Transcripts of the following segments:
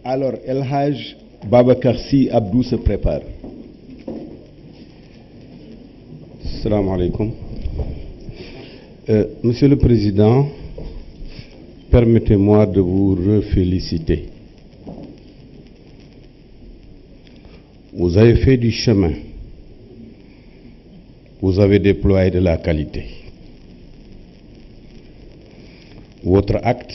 Alors, El Hadj Babacar Sy Abdou se prépare. Salam alaikum. Monsieur le Président, permettez-moi de vous féliciter. Vous avez fait du chemin. Vous avez déployé de la qualité. Votre acte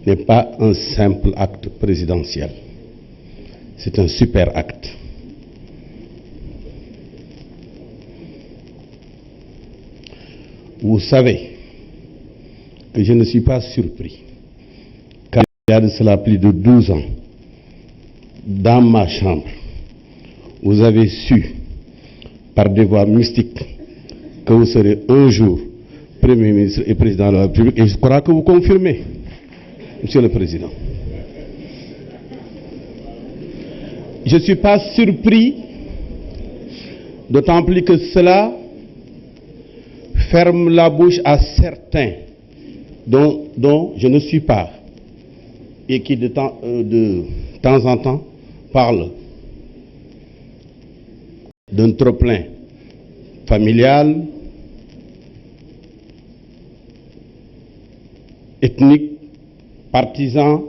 n'est pas un simple acte présidentiel. C'est un super acte. Vous savez que je ne suis pas surpris. Car il y a de cela plus de 12 ans, dans ma chambre, vous avez su, par des voies mystiques, que vous serez un jour Premier ministre et Président de la République. Et je crois que vous confirmez, Monsieur le Président. Je ne suis pas surpris, d'autant plus que cela ferme la bouche à certains dont je ne suis pas et qui de temps en temps parlent d'un trop-plein familial, ethnique, partisan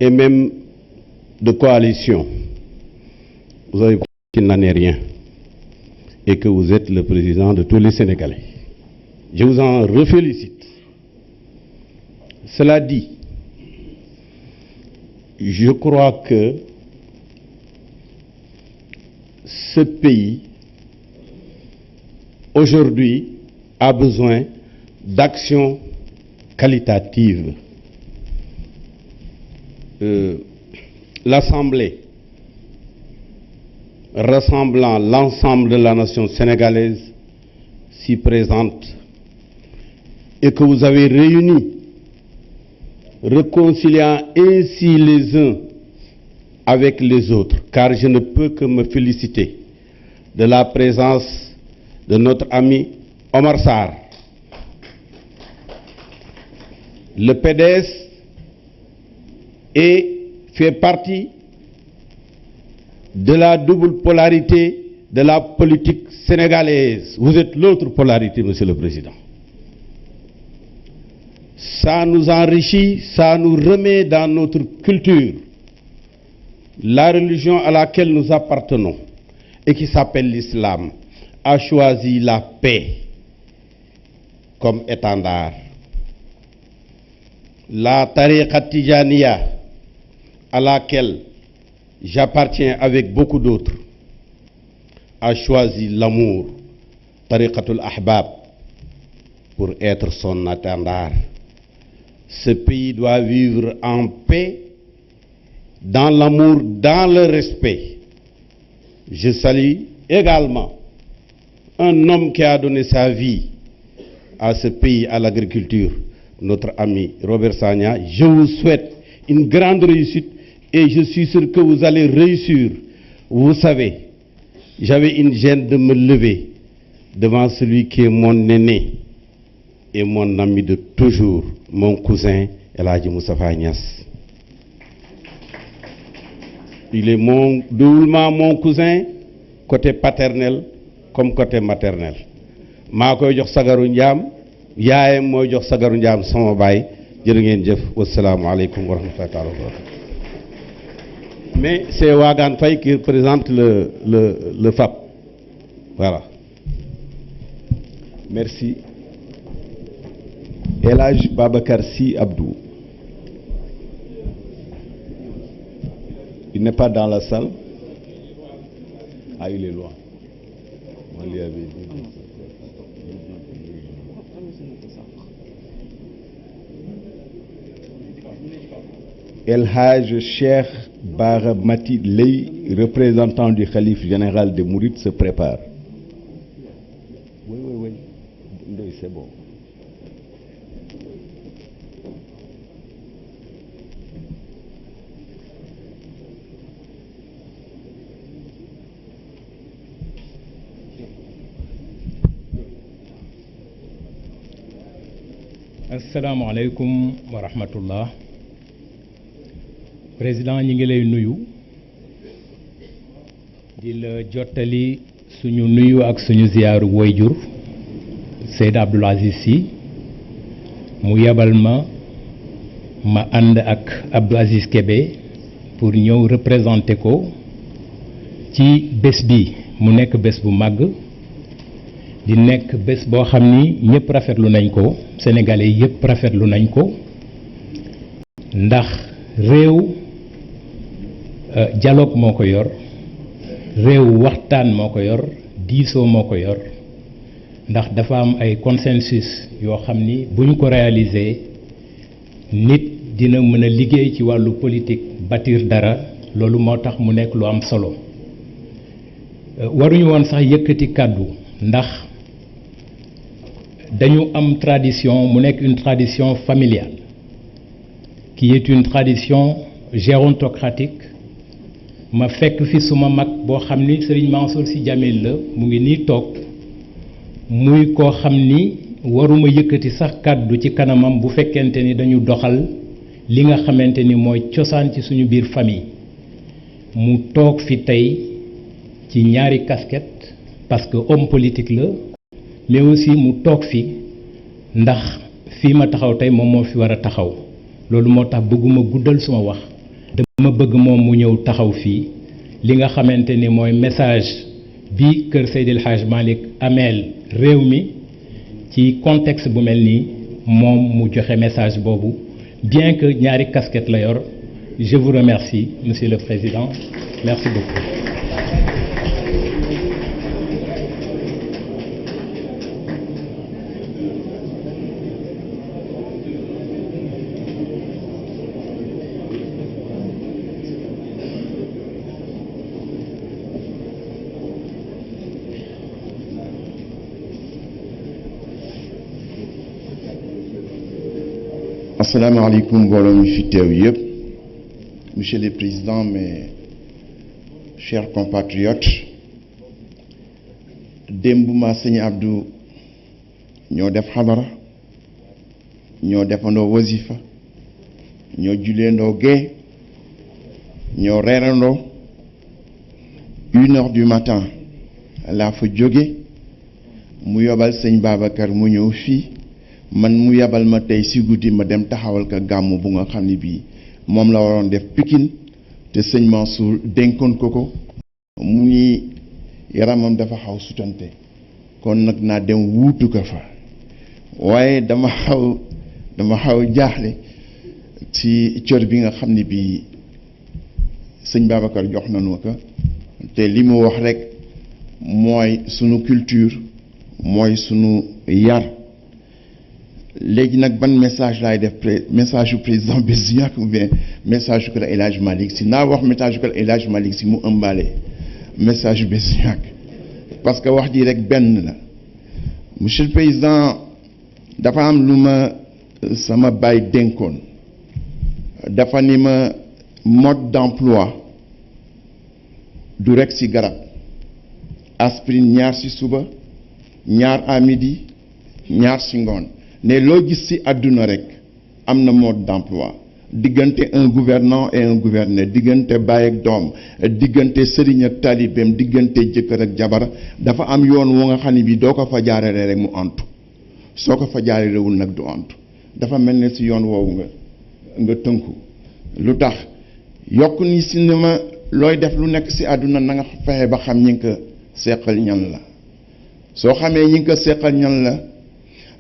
et même de coalition. Vous avez compris qu'il n'en est rien et que vous êtes le président de tous les Sénégalais. Je vous en félicite. Cela dit, je crois que ce pays, aujourd'hui, a besoin d'actions qualitatives. L'Assemblée, rassemblant l'ensemble de la nation sénégalaise, s'y présente et que vous avez réuni, réconciliant ainsi les uns avec les autres, car je ne peux que me féliciter de la présence de notre ami Omar Sarr. Le PDS fait partie de la double polarité de la politique sénégalaise. Vous êtes l'autre polarité, Monsieur le Président. Ça nous enrichit, ça nous remet dans notre culture. La religion à laquelle nous appartenons et qui s'appelle l'islam a choisi la paix comme étendard. La tariqa tijaniya à laquelle j'appartiens avec beaucoup d'autres a choisi l'amour, tariqatul ahbab, pour être son étendard. Ce pays doit vivre en paix, dans l'amour, dans le respect. Je salue également un homme qui a donné sa vie à ce pays, à l'agriculture, notre ami Robert Sagna. Je vous souhaite une grande réussite et je suis sûr que vous allez réussir. Vous savez, j'avais une gêne de me lever devant celui qui est mon aîné et mon ami de toujours, mon cousin El Hadji Moustapha Niasse. Il est doublement mon cousin, côté paternel comme côté maternel. maa koy jox sagaru njaam yaayam mooy jox sagaru njaam sama baay jërë ngeen jëf wasalaamualeykum wa rahmatullahi taala wa barakatuh. Mais c'est Wagan Faye qui représente le FAP. Voilà. Merci. El Hadj Babacar Sy Abdou. Il n'est pas dans la salle. Ah, il est loin. On lui avait dit. El Hadj Cheikh Bara Mati Lay, représentant du Khalife général des Mourides, se prépare. Oui. C'est bon. Assalamu alaikum wa rahmatullah. président ñi ngi lay nuyu di la jottali suñu nuyu ak suñu ziyaaru wayjur Seyd Abdoul Aziz Sy mu yebal ma ànd ak Abdou Aziz Kébé pour ñëw représenter ko ci bés bi mu nekk bés bu màgg di nekk bés boo xam ni ñëpp rafetlu nañ ko sénégalais yëpp rafetlu nañ ko ndax réew dialogue moo ko yor réew waxtaan moo ko yor diisoo moo ko yor ndax dafa am ay consensus yoo xam ni bu ñu ko réaliser nit dina mën a liggéey ci wàllu politique bâtir dara loolu moo tax mu nekk lu am solo waruñu woon sax yëkkati kàddu ndax dañu am tradition mu nekk une tradition familiale qui est une tradition gérontocratique ma fekk fi suma mag boo xam ni Serigne Mansour Sy Djamil la mu ngi nii toog muy koo xam ni waruma yëkkati sax kàddu ci kanamam bu fekkente ni dañu doxal li nga xamante ni mooy cosaan ci suñu biir famille mu toog fi tey ci ñaari casquette parce que homme politique la mais aussi mu toog fi ndax fii ma taxaw tey moom moo fi war a taxaw loolu moo tax bëgguma guddal suma wax dama bëgg moom mu ñëw taxaw fii li nga xamante ni mooy message bi kër Seydil Hadj Malick ameel réew mi ci contexte bu mel nii moom mu joxe message boobu bien que ñaari casquette la yor je vous remercie monsieur le président merci beaucoup. asalaamaaleykum mbooloo mi fi teew yëpp monsieur le président mes chers compatriotes démb ma sëñ Abdou ñoo def xadara ñoo defandoo wasifa ñoo juleendoo gee ñoo reerandoo 1h du matin laa fa jóge mu yobal sëñ Babacar mu ñëw fii man mu yabal ma tey si guddi ma dem taxawal ka gàmmu bu nga xam ne bii moom la waroon def Pikine te sëñ Mansour dénkoon ko mu ni yaramam dafa xaw sutante kon nag naa dem wuutu ko fa waaye dama xaw jaaxle ci cër bi nga xam ne bii sëñ Babacar jox nañu ko te li mu wax rek mooy sunu culture mooy sunu yar. léegi nag ban message laay def message yu président Béziack ou bien message yu kër El Hadj Malick Sy naa wax message yu kër El Hadj Malick Sy mu ëmbaale message yu Béziack parce que wax ji rek benn la monsieur le président dafa am lu ma sama baay dénkoon dafa ni ma mode d'emploi du rek ci garab aspirine ñaar ci suba ñaar à midi ñaar ci ngoon ne loo gis ci àdduna rek am na mode d'emploi diggante un gouvernant et un gouverné diggante baay ak doom diggante sëriñ ak taalibeem diggante jëkkër ak jabar dafa am yoon wu nga xam ne bii doo ko fa jaarale rek mu antu soo ko fa jaaralewul nag du antu dafa mel ne ci yoon woowu nga tënku lu tax yokk ni si ne ma looy def lu nekk ci àdduna na nga fexe ba xam ñi nga ko seqal ñan la soo xamee ñi nga ko seqal ñan la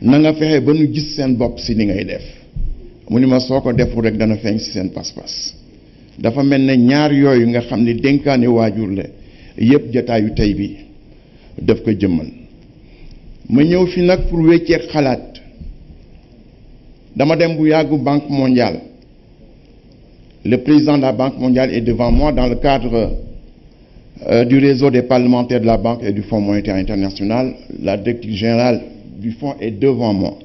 na nga fexe ba nu gis seen bopp ci li ngay def mu ni ma soo ko deful rek dana feeñ ci seen pas-pas dafa mel ne ñaar yooyu nga xam ne dénkaane waajur la yëpp jotaayu tey bi daf ko jëmmal ma ñëw fi nag pour wecceek xalaat dama dem bu yàggu Banque mondiale le président de la Banque mondiale est devant moi dans le cadre du réseau des parlementaires de la Banque et du Fonds monétaire international la directrice générale du fonds est devant moi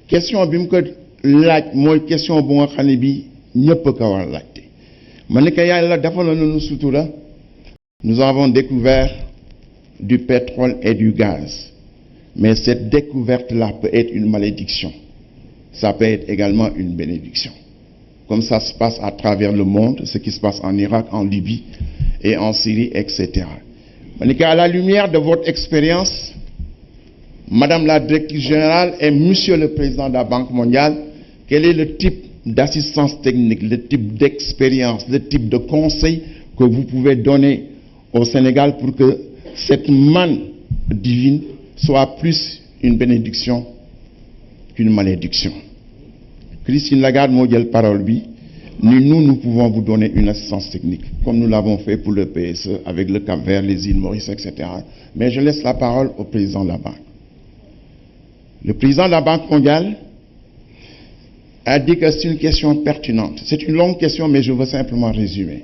question bi mu ko laaj mooy question bu nga xam ne bi ñëpp ko war a laajte ma ne ko yàlla defaloon nañu sutura nous avons découvert du pétrole et du gaz mais cette découverte là peut être une malédiction ça peut être également une bénédiction comme ça se passe à travers le monde, ce qui se passe en Irak, en Libye et en Syrie, etc. À la lumière de votre expérience, Madame la Directrice Générale et Monsieur le Président de la Banque mondiale, quel est le type d'assistance technique, le type d'expérience, le type de conseil que vous pouvez donner au Sénégal pour que cette manne divine soit plus une bénédiction qu'une malédiction? Christine Lagarde m'a dit la parole, nous pouvons vous donner une assistance technique, comme nous l'avons fait pour le PSE, avec le Cap-Vert, les îles Maurice, etc. Mais je laisse la parole au président de la Banque. Le président de la Banque mondiale a dit que c'est une question pertinente. C'est une longue question, mais je veux simplement résumer.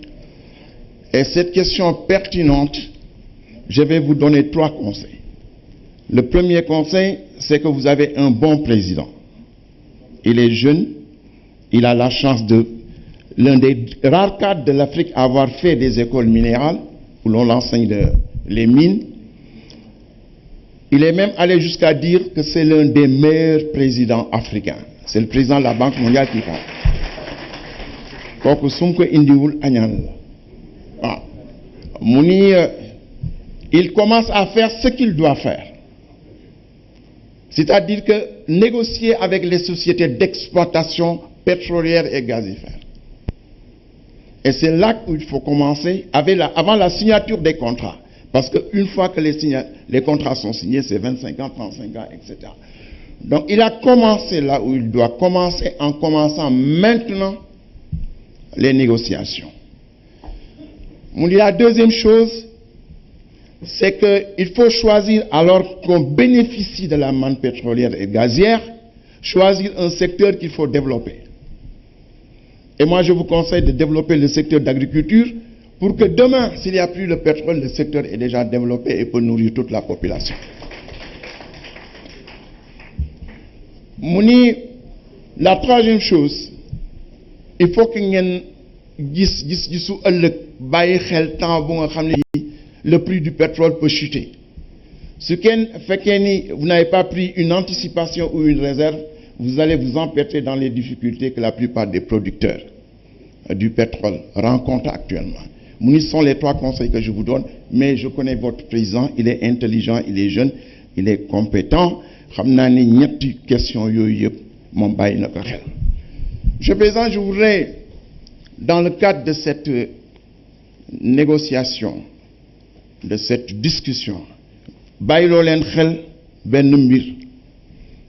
Et cette question pertinente, je vais vous donner 3 conseils. Le premier conseil, c'est que vous avez un bon président. Il est jeune, il a la chance de l'un des rares cadres de l'Afrique à avoir fait des écoles minérales, où l'on enseigne les mines. Il est même allé jusqu'à dire que c'est l'un des meilleurs présidents africains. C'est le président de la Banque mondiale qui parle. Il commence à faire ce qu'il doit faire. C'est-à-dire que négocier avec les sociétés d'exploitation pétrolière et gazifère. Et c'est là où il faut commencer, avant la signature des contrats. Parce qu'une fois que les contrats sont signés, c'est 25 ans, 35 ans, etc. Donc il a commencé là où il doit commencer, en commençant maintenant les négociations. La deuxième chose, c'est qu'il faut choisir, alors qu'on bénéficie de la manne pétrolière et gazière, choisir un secteur qu'il faut développer. Et moi, je vous conseille de développer le secteur d'agriculture pour que demain, s'il n'y a plus le pétrole, le secteur est déjà développé et peut nourrir toute la population. La troisième chose, il faut que le prix du pétrole peut chuter. Ce qui fait que vous n'avez pas pris une anticipation ou une réserve, vous allez vous empêtrer dans les difficultés que la plupart des producteurs du pétrole rencontrent actuellement. Ce sont les 3 conseils que je vous donne, mais je connais votre président, il est intelligent, il est jeune, il est compétent. Monsieur le Président, je voudrais, dans le cadre de cette négociation, de cette discussion,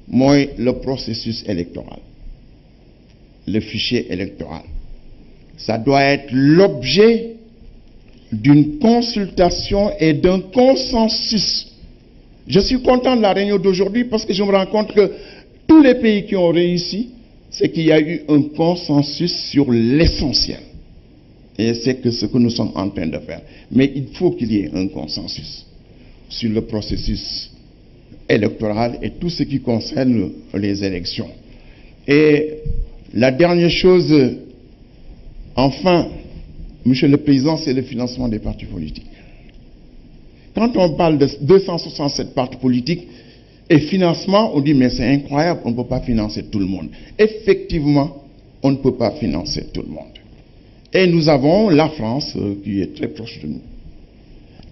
le processus électoral, le fichier électoral. Ça doit être l'objet d'une consultation et d'un consensus. Je suis content de la réunion d'aujourd'hui parce que je me rends compte que tous les pays qui ont réussi, c'est qu'il y a eu un consensus sur l'essentiel. Et c'est ce que nous sommes en train de faire. Mais il faut qu'il y ait un consensus sur le processus électoral et tout ce qui concerne les élections. Et la dernière chose, enfin, Monsieur le Président, c'est le financement des partis politiques. Quand on parle de 267 partis politiques et financement, on dit mais c'est incroyable, on ne peut pas financer tout le monde. Effectivement, on ne peut pas financer tout le monde. Et nous avons la France, qui est très proche de nous,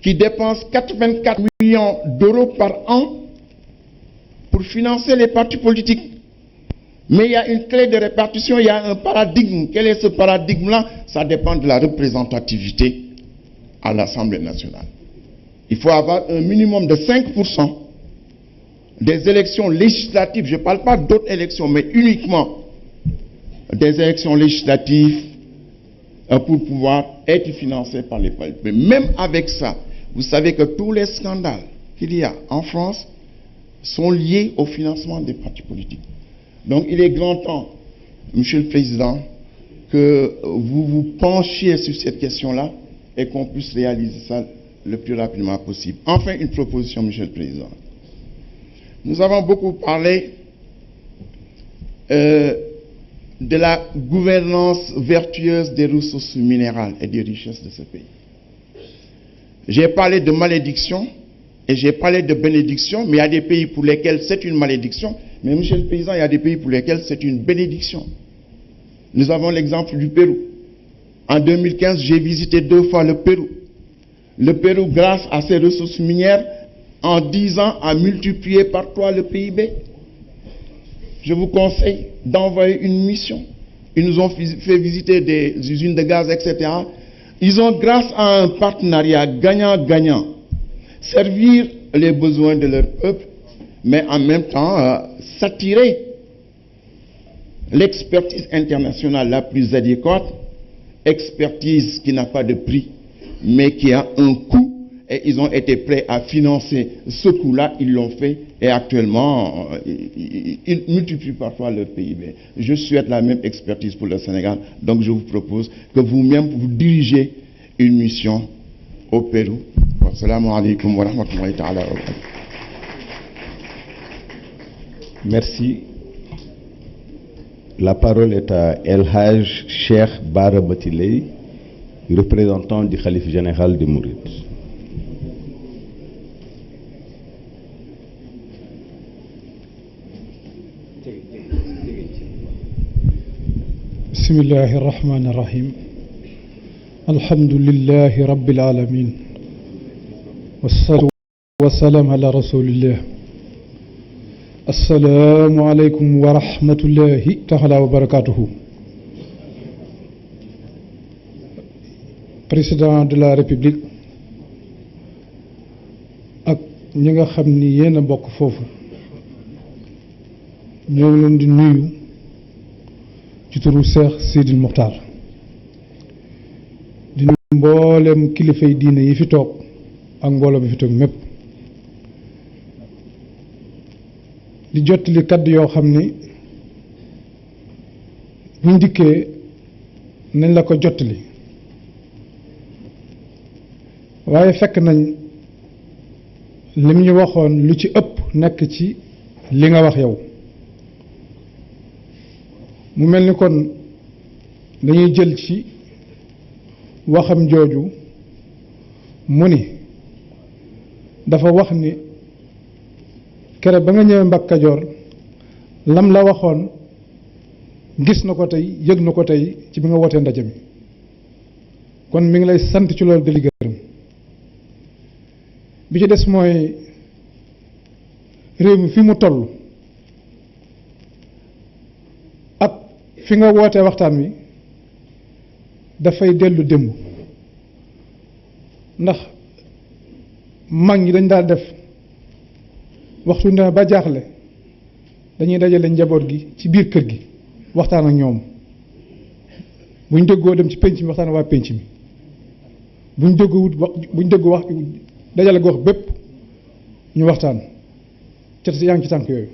qui dépense 84 millions d'euros par an pour financer les partis politiques. Mais il y a une clé de répartition, il y a un paradigme. Quel est ce paradigme-là? Ça dépend de la représentativité à l'Assemblée nationale. Il faut avoir un minimum de 5% des élections législatives. Je ne parle pas d'autres élections, mais uniquement des élections législatives pour pouvoir être financées par les partis. Mais même avec ça, vous savez que tous les scandales qu'il y a en France sont liés au financement des partis politiques. Donc il est grand temps, Monsieur le Président, que vous vous penchiez sur cette question-là et qu'on puisse réaliser ça le plus rapidement possible. Enfin, une proposition, Monsieur le Président. Nous avons beaucoup parlé de la gouvernance vertueuse des ressources minérales et des richesses de ce pays. J'ai parlé de malédiction et j'ai parlé de bénédiction, mais il y a des pays pour lesquels c'est une malédiction. Mais Monsieur le Président, il y a des pays pour lesquels c'est une bénédiction. Nous avons l'exemple du Pérou. En 2015, j'ai visité 2 fois le Pérou. Le Pérou, grâce à ses ressources minières, en 10 ans, a multiplié par 3 le PIB. Je vous conseille d'envoyer une mission. Ils nous ont fait visiter des usines de gaz, etc. Ils ont, grâce à un partenariat gagnant-gagnant, servir les besoins de leur peuple, mais en même temps s'attirer l'expertise internationale la plus adéquate, expertise qui n'a pas de prix, mais qui a un coût, et ils ont été prêts à financer ce coût-là, ils l'ont fait, et actuellement, ils multiplient parfois leur PIB. Je souhaite la même expertise pour le Sénégal, donc je vous propose que vous-même, vous dirigez une mission au Pérou. Assalamu alaikum wa rahmatullahi ta'ala wa barakatuh. Merci. La parole est à El Haj Cheikh Bara Batiley, représentant du Khalife général des Mourides. Bismillahi rahmani rahim. Alhamdulillahi rabbil alamin. Wassalatu wassalamu ala rasulillah. Assalamu alaikum wa rahmatullahi ta'ala wa barakatuhu. Président de la République ak ñi nga xam ni yéen a bokk foofu ñoo ngi leen di nuyu ci turu Cheikh Sidil Muxtaar di nuyu mboolem kilifay diine yi fi toog ak mbooloo bi fi toog mépp di jottali kaddu yoo xam ni buñ dikkee nañ la ko jottali waaye fekk nañ lim ñu waxoon lu ci ëpp nekk ci li nga wax yow mu mel ni kon dañuy jël ci waxam jooju mu ni dafa wax ni kere ba nga ñëwee Mbàkke Kajoor lam la waxoon gis na ko tey yëg na ko tey ci bi nga wootee ndaje mi kon mi ngi lay sant ci loolu di la gërëm bi ci des mooy réew mi fi mu toll ak fi nga wootee waxtaan wi dafay dellu démb ndax mag ñi dañ daal def waxtu ne ba jaaxle dañuy dajale njaboot gi ci biir kër gi waxtaan ak ñoom buñ déggoo dem ci penc mi waxtaan ak waa penc mi buñ déggoo wax dajale gox bépp ñu waxtaan ca yaa ngi ci tànk yooyu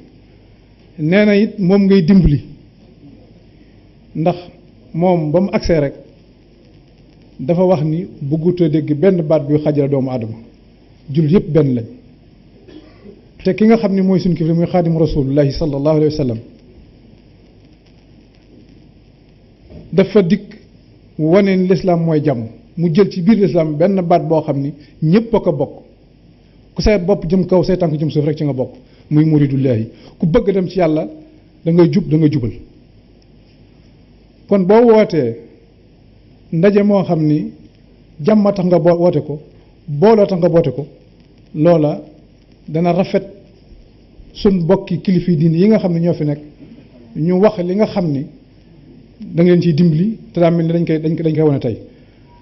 nee na it moom ngay dimbali ndax moom ba mu agsee rek dafa wax ni bëggut a dégg benn baat buy xajale doomu aadama jullit yépp benn lañ te ki nga xam ni mooy suñu kilifa muy xaadim rasulullahi sallallahu alayhi wa sallam dafa dikk wane ni lislaam mooy jàmm mu jël ci biir lislaam benn baat boo xam ni ñépp a ko bokk ku say bopp jëm kaw say tànk jëm suuf rek ci nga bokk muy muridullahi ku bëgg dem ci yàlla da ngay jub da nga jubal kon boo wootee ndaje moo xam ni jàmm tax nga woote ko booloo tax nga boote ko loola dana rafet sun bokki kilifi diine yi nga xam ne ñoo fi nekk ñu wax li nga xam ni da ngeen ciy dimbali te daa mel ni dañ koy wane tey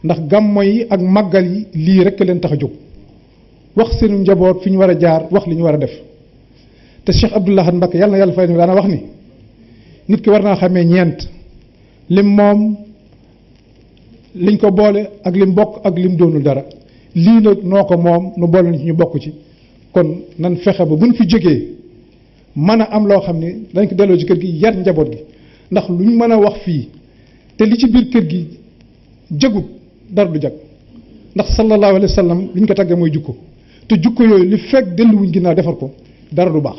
ndax gàmmo yi ak màggal yi lii rek leen tax a jóg wax seenu njaboot fi ñu war a jaar wax li ñu war a def te Cheikh Abdoul Ahad Mbacké yàlla na yàlla fay na daana wax ni nit ki war naa xamee ñeent lim moom liñ ko boole ak lim bokk ak lim doonul dara lii nag noo ko moom nu boole ci ñu bokk ci kon nan fexe ba buñ fi jógee mën a am loo xam ni dañ ko delloo ci kër gi yar njaboot gi ndax luñ mën a wax fii te li ci biir kër gi jëgut dara du jag ndax sallallahu alayhi wa sallam li ñu ko tàggee mooy jukko te jukko yooyu li fekk delluwuñ ginnaaw defar ko dara du baax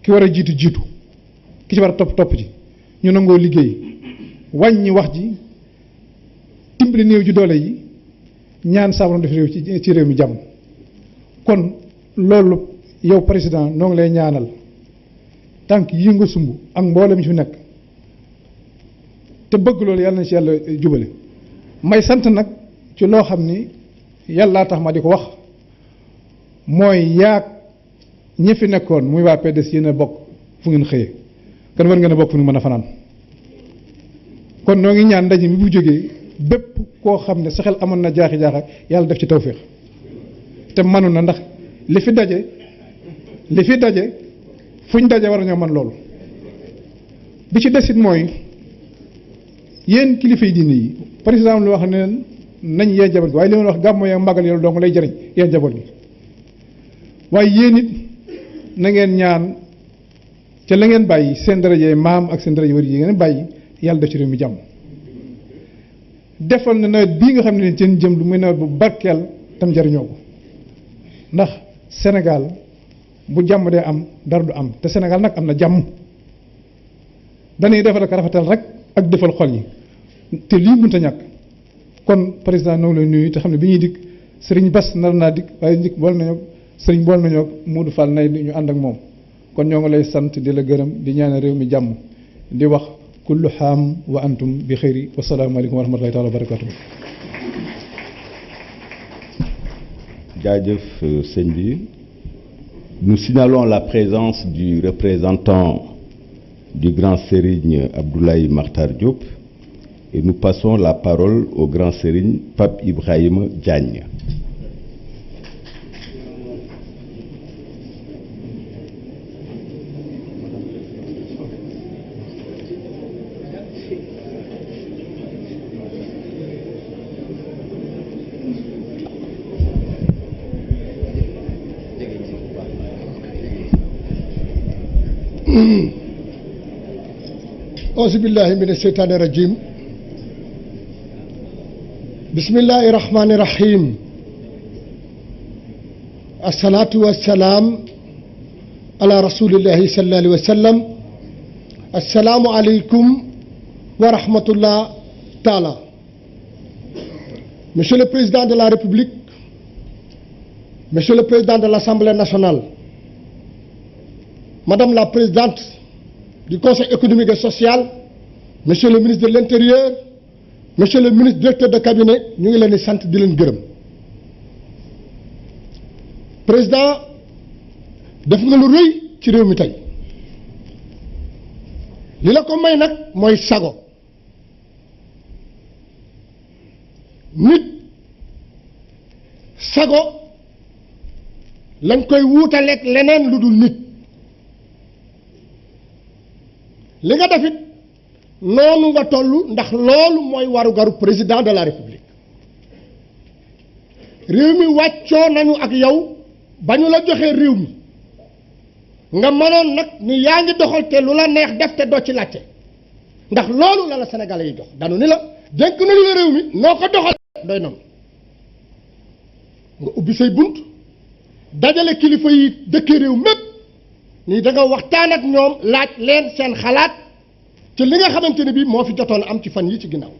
ki war a jiitu jiitu ki ci war a topp ci ñu nangoo liggéey wàññi wax ji dimbali néew ji doole yi ñaan saa def réew ci réew mi jàmm kon loolu yow président noo ngi lay ñaanal tànk yi nga sumb ak mboolem ci fi nekk te bëgg loolu yàlla na ci yàlla jubale may sant nag ci loo xam ni yàllaa tax ma di ko wax mooy yaag ñi fi nekkoon muy waa PDS yéen a bokk fu ngeen xëyee kan war ngeen a bokk fu ñu mën a fanaan kon noo ngi ñaan ndaje mi bu jógee bépp koo xam ne sa xel amoon na jaaxi jaaxa yàlla def ci tawféex te manu na ndax li fi daje fuñ daje war nañoo mën loolu bi ci desit mooy yéen kilifa yi diine yi président lu wax ne nañ yee njaboot gi waaye li ma wax gàmmo ya màggal yoolu donc lay jëriñ yee njaboot gi waaye yéen it na ngeen ñaan ca la ngeen bàyyi seen daraje maam ak seen daraje wër yi ngeen bàyyi yàlla def ci réew mi jàmm defal na nawet bii nga xam ne seen jëm lu muy nawet bu barkeel tam jariñoo ko ndax Sénégal bu jàmm dee am dara du am te Sénégal nag am na jàmm dañuy defal ak rafetal rek ak defal xol yi te lii mënut a ñàkk kon président noo ngi lay nuyu te xam ne bi ñuy dikk sëriñ Bass nar naa dikk waaye ndik bool nañoo sëriñ bool nañoo Modou Fall nay ñu ànd ak moom kon ñoo ngi lay sant di la gërëm di ñaanal réew mi jàmm di wax kullu xaam wa antum bi xëyri wasalaamaaleykum wa rahmatulahi taala wa barakatuh. jaajëf sëñ bi nous signalons la présence du représentant du grand Serigne Abdoulaye Makhtar Diop et nous passons la parole au grand Serigne Pape Ibrahima Diagne. أعوذ بالله من الشيطان الرجيم بسم الله الرحمن الرحيم الصلاة والسلام على رسول الله صلى الله عليه وسلم السلام عليكم ورحمة الله تعالى. Monsieur le Président de la République, Monsieur le Président de l'Assemblée nationale, Madame la Présidente du Conseil économique et social, Monsieur le ministre de l'Intérieur, Monsieur le ministre directeur de cabinet, ñu ngi leen di sant di leen gërëm. Président def nga lu rëy ci réew mi tey li la ko may nag mooy sago nit sago lañ koy wuutaleeg leneen lu dul nit li nga defit noonu nga toll ndax loolu mooy warugaru président de la république réew mi wàccoo nañu ak yow ba ñu la joxee réew mi nga mënoon nag ni yaa ngi doxal te lu la neex def te doo ci laajte ndax loolu la la Sénégalais yi jox danu ni la dénk nañu la réew mi noo ko doxal doy nam nga ubbi say bunt dajale kilifa yi dëkkee réew mépp ni da nga waxtaan ak ñoom laaj leen seen xalaat ci li nga xamante ne bii moo fi jotoon am ci fan yi ci ginnaaw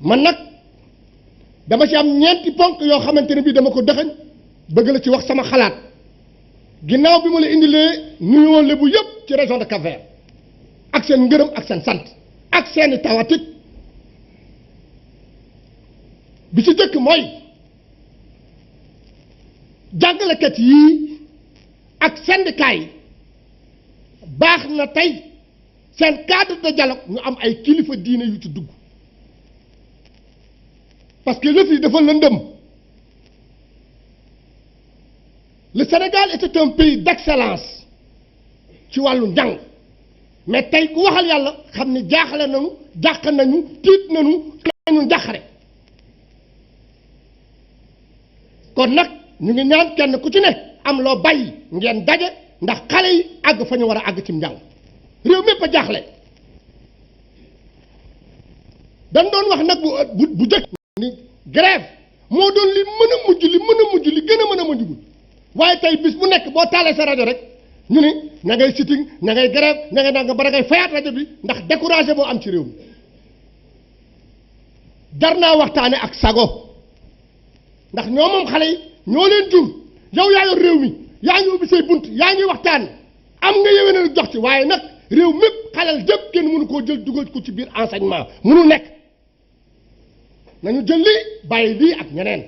man nag dama ci am ñeenti ponk yoo xamante ne bii dama ko dëxañ bëgg la ci wax sama xalaat ginnaaw bi ma la indilee nuyoo Lebu yëpp ci région de Cap-Vert ak seen ngërëm ak seen sant ak seeni tawatit bi ci jëkk mooy jàngalekat yii ak syndicat yi baax na tey seen cadre de dialogue ñu am ay kilifa diine yu ci dugg parce que lëf yi dafa lëndëm le Sénégal était un pays d'excellence ci wàllu njàng mais tey ku waxal yàlla xam ni jaaxle nañu jàq nañu tiit nañu nañu njàqare kon nag ñu ngi ñaan kenn ku ci ne am loo bàyyi ngeen daje ndax xale yi àgg fa ñu war a àgg ci njàng réew mépp a jaaxle dañ doon wax nag bu jëkk ni grève moo doon li mën a mujj li gën a mën a mujj waaye tey bis bu nekk boo taalee sa rajo rek ñu ni na ngay sitting na ngay grève na ngay nanga ba da ngay fayaat rajo bi ndax découragé boo am ci réew mi jar naa waxtaane ak sago ndax ñoo moom xale yi ñoo leen jur yow yaa yor réew mi yaa ngi ubbi say bunt yaa ngi waxtaan am nga yéwénal jox ci waaye nag réew mépp xalal jëpp kenn mënu koo jël dugal ko ci biir enseignement mënul nekk nañu jël lii bàyyi lii ak ñeneen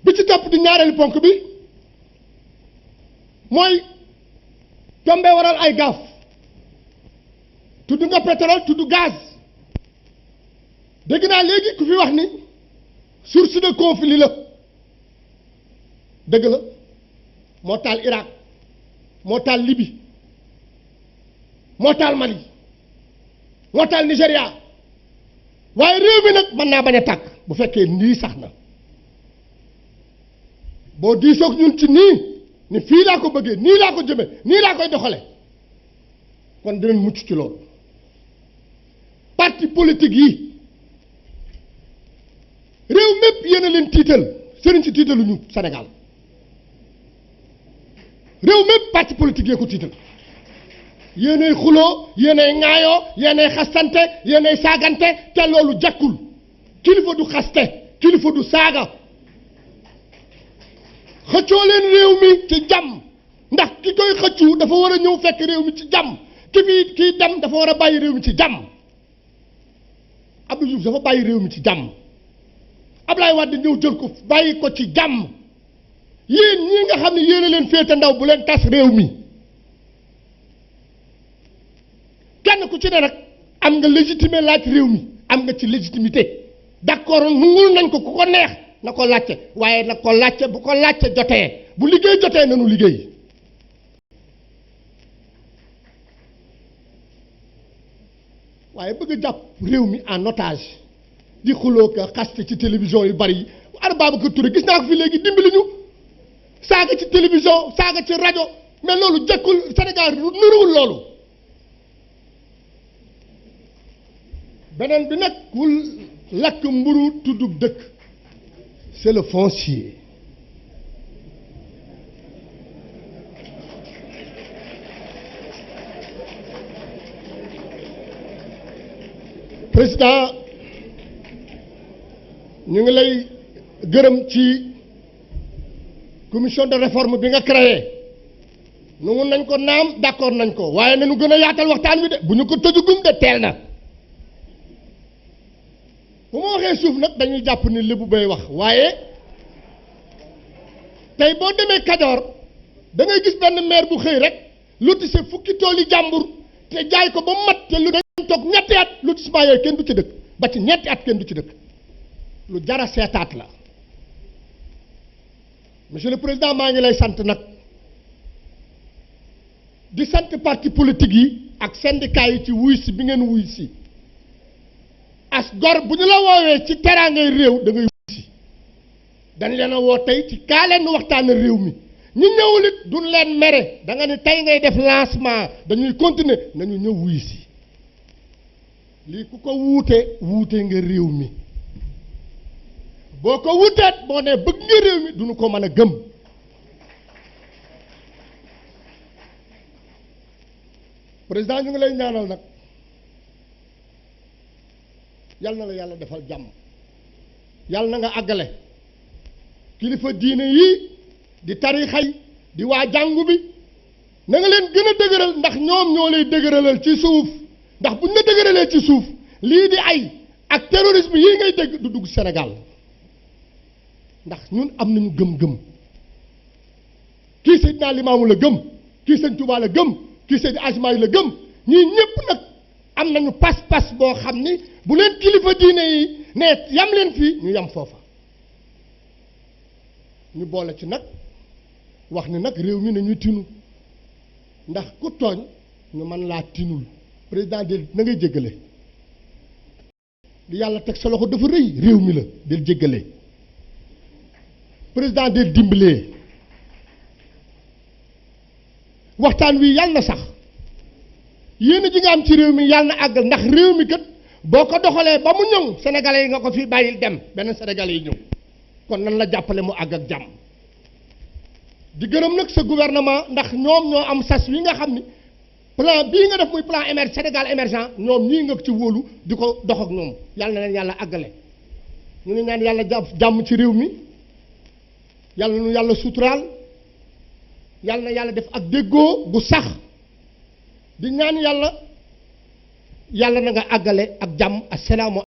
bi ci topp di ñaareelu ponk bi mooy tombe waral ay gaaf tudd nga pétrole tudd gaz dégg naa léegi ku fi wax ni source de conflit la dëgg la moo taal Irak moo taal Libye moo taal Mali moo taal Nigéria waaye réew mi nag mën naa bañ a tàkk bu fekkee nii sax na boo diisoog ñun ci nii ni fii laa ko bëggee nii laa ko jëme nii laa koy doxale kon dinañ mucc ci loolu parti politique yi réew mépp yéen a leen tiital sëriñ si tiitaluñu Sénégal réew mépp parti politique yee ko tiital yéenay xuloo yéenay ŋaayoo yéenay xastante yéenay saagante te loolu jakkul kilifa du xaste kilifa du saaga xëccoo leen réew mi ci jàmm ndax ki koy xëccu dafa war a ñëw fekk réew mi ci jàmm kiy dem dafa war a bàyyi réew mi ci jàmm Abdou Diouf dafa bàyyi réew mi ci jàmm Ablaye Wade ñëw jël ko bàyyi ko ci jàmm yéen ñii nga xam ne yéen a leen féete ndaw bu leen tas réew mi kenn ku ci ne nag am nga légitimé laaj réew mi am nga ci légitimité d'accord nungul nañ ko ku ko neex na ko laajte waaye na ko laajte bu ko laajte jotee bu liggéey jotee nanu liggéey waaye bëgg a jàpp réew mi en otage di xuloo ka xaste ci télévision yu bari yi ana Babacar Touré gis naa ko fi léegi dimbali ñu saaga ci télévision saaga ci rajo mais loolu jekkul Sénégal nuruwul loolu beneen bi nag wul lakk mburu tuddub dëkk c'est le foncier président ñu ngi lay gërëm ci commission de réforme bi nga créé nangu nañ ko naam d'accord nañ ko waaye nañu gën a yaatal waxtaan wi de bu ñu ko tëjugum de teel na bu ma waxee suuf nag dañuy jàpp ni lébu bay wax waaye tey boo demee Kajoor da ngay gis benn maire bu xëy rek lotissé fukki tooli jàmbur te jaay ko ba mat te lu dañ toog ñetti at lotissement yooyu kenn du ci dëkk ba ci ñetti at kenn du ci dëkk lu jara seetaat la monsieur le président maa ngi lay sant nag di sant parti politique yi ak syndicat yi ci wuy si bi ngeen wuy si as gor bu ñu la woowee ci teraangay réew da ngay wuy si dañ leen a woo tey ci kaa leen waxtaan réew mi ñu ñëwul it duñ leen mere da nga ni tey ngay def lancement dañuy continuer nañu ñëw wuy si lii ku ko wuute wuute nga réew mi boo ko wuteet boo ne bëgg nga réew mi duñu ko mën a gëm président ñu ngi lay ñaanal nag yal na la yàlla defal jàmm yal na nga àggale kilifa diine yi di tarixa yi di waa jàngu bi na nga leen gën a dëgëral ndax ñoom ñoo lay dëgëralal ci suuf ndax buñ la dëgëralee ci suuf lii di ay ak terrorisme yii ngay dégg du dugg Sénégal ndax ñun am nañu gëm-gëm kii Seydina Limaamu la gëm kii Sëñ Tuubaa la gëm kii Seydi Ajmaay la gëm ñii ñëpp nag am nañu pas-pas boo xam ni bu leen kilifa diine yi ne yam leen fii ñu yam foofa ñu boole ci nag wax ni nag réew mi nañuy tinu ndax ku tooñ ñu mën laa tinul président del na ngay jéggale li yàlla teg sa loxo dafa rëy réew mi la del jéggale président del dimbalee waxtaan wi yàlla na sax yéen ji nga am ci réew mi yàlla na àggal ndax réew mi kat boo ko doxalee ba mu ñëw sénégalais yi nga ko fi bàyyil dem benn sénégalais yi ñëw kon nan la jàppale mu àgg ak jàmm di gërëm nag sa gouvernement ndax ñoom ñoo am sas wi nga xam ni plan bii nga def muy plan Sénégal émergent ñoom ñii nga ci wóolu di ko dox ak ñoom yàlla na leen yàlla àggale ñu ngi ñaan yàlla jàmm ci réew mi yàlla nu yàlla suturaal yàlla na yàlla def ak déggoo gu sax di ñaan yàlla yàlla na nga àggale ak jàmm assalaamu